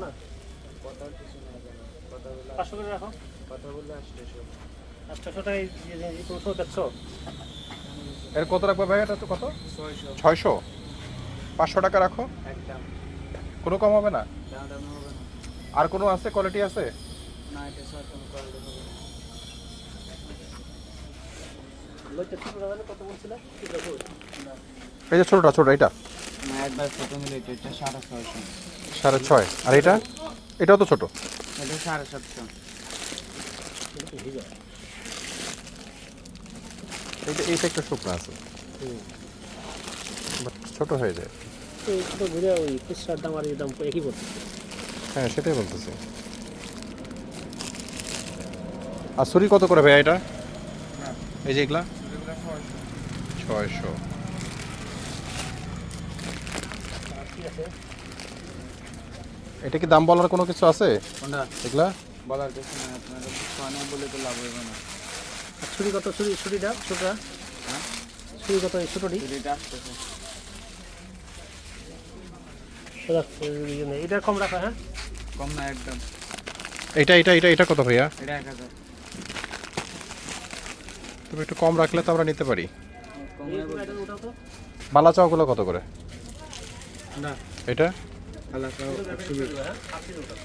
না কথা কিছু না জানো কথা বলে 500 করে রাখো। কথা বলে 800 800 টাকায় তুমি সব বেচছো? এর কত রাখবে ভাই? এটা তো কত? 600 600। 500 টাকা রাখো, একদম কোনো কম হবে না? দাম দাম হবে না। আর কোনো আছে, কোয়ালিটি আছে? না এটা স্যার কোনো কোয়ালিটি হবে না। লইতে ছোটটা মানে কত বলছিলে? ঠিক আছে না এই যে ছোটটা, ছোট এটা না একবার ছোট মিলে এটা 650 6.5। আর এটা? এটাও তো ছোট। এটা 750 এটা তো হিজা। এইটা একটু শুকনো আছে, বাট ছোট হয়ে যায়। তো ছোট ঘুরে ওই খুচরার দাম আর এই দাম একই পড়ছে। হ্যাঁ সেটাই বলতেছি। আর ছুরি কত করে ভাইয়া এটা? এই যে এগুলা 600। ঠিক আছে। এটা কি দাম বলার কোনো কিছু আছে কোনটা এগুলা? বলার কিছু না, আপনারা সোনা বলে তো লাভ হবে না। আর ছুরি কত? ছুরিটা ছোটটা? হ্যাঁ ছুরি কত এই ছোটটি? এটা আসতেছে এটা কম রাখা। হ্যাঁ কম না একদম। এটা কত ভাইয়া? এটা 1000 তুমি একটু কম রাখলে তো আমরা নিতে পারি। কম এই না বলতে এটা ওটাও তো বালা চাওগুলো কত করে? না এটা আলাদা 820 হ্যাঁ 80 ওটা